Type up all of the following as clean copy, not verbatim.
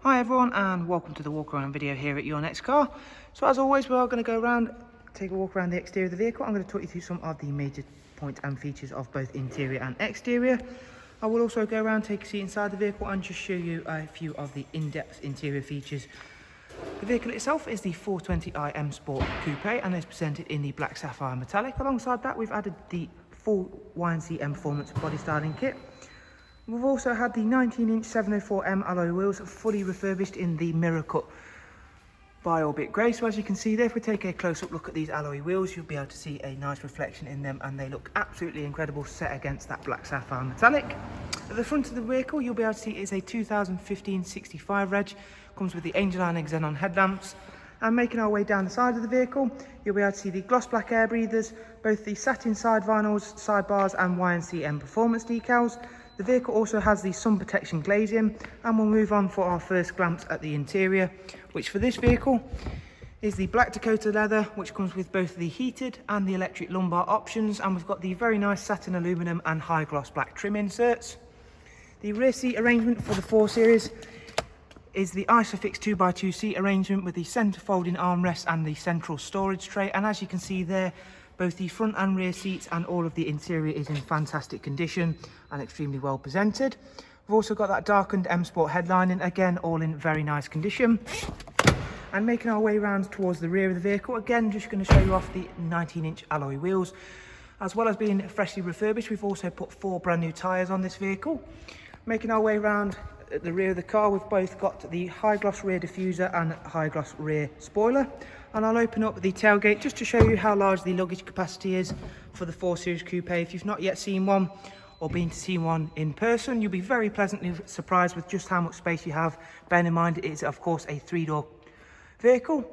Hi everyone, and welcome to the walk around video here at Your Next Car. So as always, we are going to go around, take a walk around the exterior of the vehicle. I'm going to talk you through some of the major points and features of both interior and exterior. I will also go around, take a seat inside the vehicle and just show you a few of the in-depth interior features. The vehicle itself is the 420i M Sport Coupe and is presented in the black sapphire metallic. Alongside that, we've added the full YNC Mperformance body styling kit. We've also had the 19-inch 704M alloy wheels fully refurbished in the mirror cut bi-orbit grey. So as you can see there, if we take a close-up look at these alloy wheels, you'll be able to see a nice reflection in them, and they look absolutely incredible set against that black sapphire metallic. At the front of the vehicle, you'll be able to see it's a 2015 65 reg, comes with the Angel Line xenon headlamps. And making our way down the side of the vehicle, you'll be able to see the gloss black air breathers, both the satin side vinyls, sidebars and YNC Mperformance decals. The vehicle also has the sun protection glazing, and we'll move on for our first glance at the interior, which for this vehicle is the black Dakota leather, which comes with both the heated and the electric lumbar options, and we've got the very nice satin aluminum and high gloss black trim inserts. The rear seat arrangement for the 4 Series is the Isofix 2x2 seat arrangement with the centre folding armrest and the central storage tray, and as you can see there, both the front and rear seats and all of the interior is in fantastic condition and extremely well presented. We've also got that darkened M Sport headlining, again all in very nice condition. And making our way around towards the rear of the vehicle, again just going to show you off the 19-inch alloy wheels. As well as being freshly refurbished, we've also put 4 brand new tyres on this vehicle. Making our way around at the rear of the car, we've both got the high gloss rear diffuser and high gloss rear spoiler. And I'll open up the tailgate just to show you how large the luggage capacity is for the 4 Series Coupe. If you've not yet seen one or been to see one in person, you'll be very pleasantly surprised with just how much space you have. Bearing in mind it is of course a 3-door vehicle.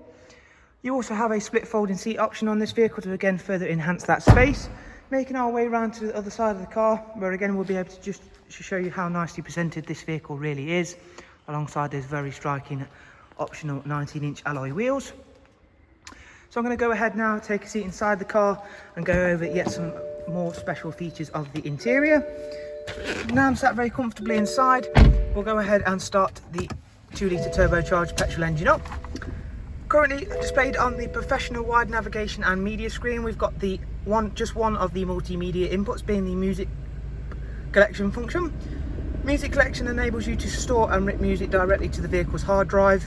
You also have a split folding seat option on this vehicle to again further enhance that space. Making our way around to the other side of the car, where again we'll be able to just show you how nicely presented this vehicle really is, alongside those very striking optional 19-inch alloy wheels. So I'm going to go ahead now, take a seat inside the car and go over yet some more special features of the interior. Now I'm sat very comfortably inside, we'll go ahead and start the 2-litre turbocharged petrol engine up. Currently displayed on the professional wide navigation and media screen, we've got the just one of the multimedia inputs, being the music collection function. Music collection enables you to store and rip music directly to the vehicle's hard drive.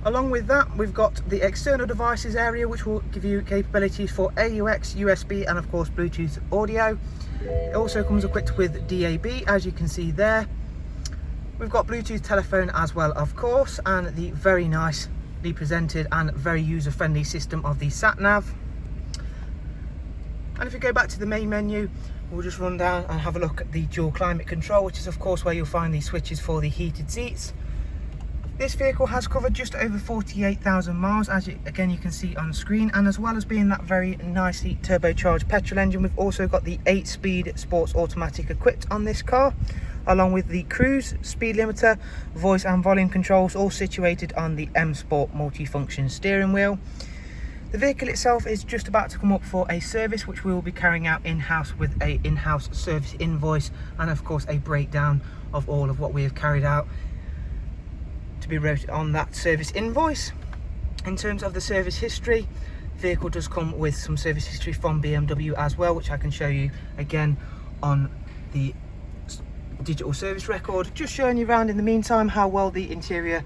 Along with that, we've got the external devices area, which will give you capabilities for AUX, USB and of course Bluetooth audio. It also comes equipped with DAB, as you can see there. We've got Bluetooth telephone as well of course, and the very nicely presented and very user-friendly system of the Satnav. And if you go back to the main menu, we'll just run down and have a look at the dual climate control, which is of course where you'll find the switches for the heated seats. This vehicle has covered just over 48,000 miles, as again you can see on screen, and as well as being that very nicely turbocharged petrol engine, we've also got the 8-speed sports automatic equipped on this car, along with the cruise, speed limiter, voice and volume controls, all situated on the M Sport multifunction steering wheel. The vehicle itself is just about to come up for a service, which we will be carrying out in-house with a in-house service invoice and of course a breakdown of all of what we have carried out to be wrote on that service invoice. In terms of the service history, the vehicle does come with some service history from BMW as well, which I can show you again on the digital service record. Just showing you around in the meantime how well the interior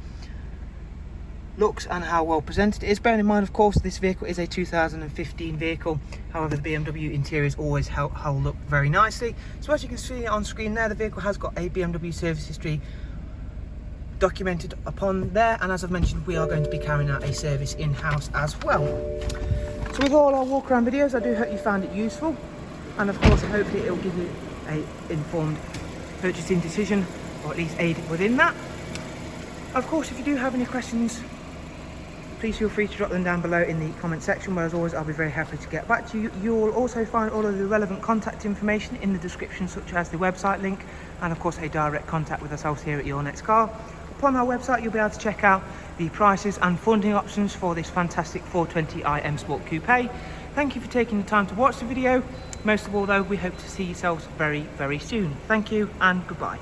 looks and how well presented it is. Bearing in mind of course this vehicle is a 2015 vehicle, however the BMW interiors always hold up very nicely. So as you can see on screen there, the vehicle has got a BMW service history documented upon there, and as I've mentioned, we are going to be carrying out a service in-house as well. So with all our walk around videos, I do hope you found it useful, and of course hopefully it will give you a informed purchasing decision, or at least aid within that. Of course, if you do have any questions, please feel free to drop them down below in the comment section, where as always I'll be very happy to get back to you. You will also find all of the relevant contact information in the description, such as the website link and of course a direct contact with ourselves here at Your Next Car. Upon our website you'll be able to check out the prices and funding options for this fantastic 420i M Sport Coupe. Thank you for taking the time to watch the video. Most of all though, we hope to see yourselves very, very soon. Thank you and goodbye.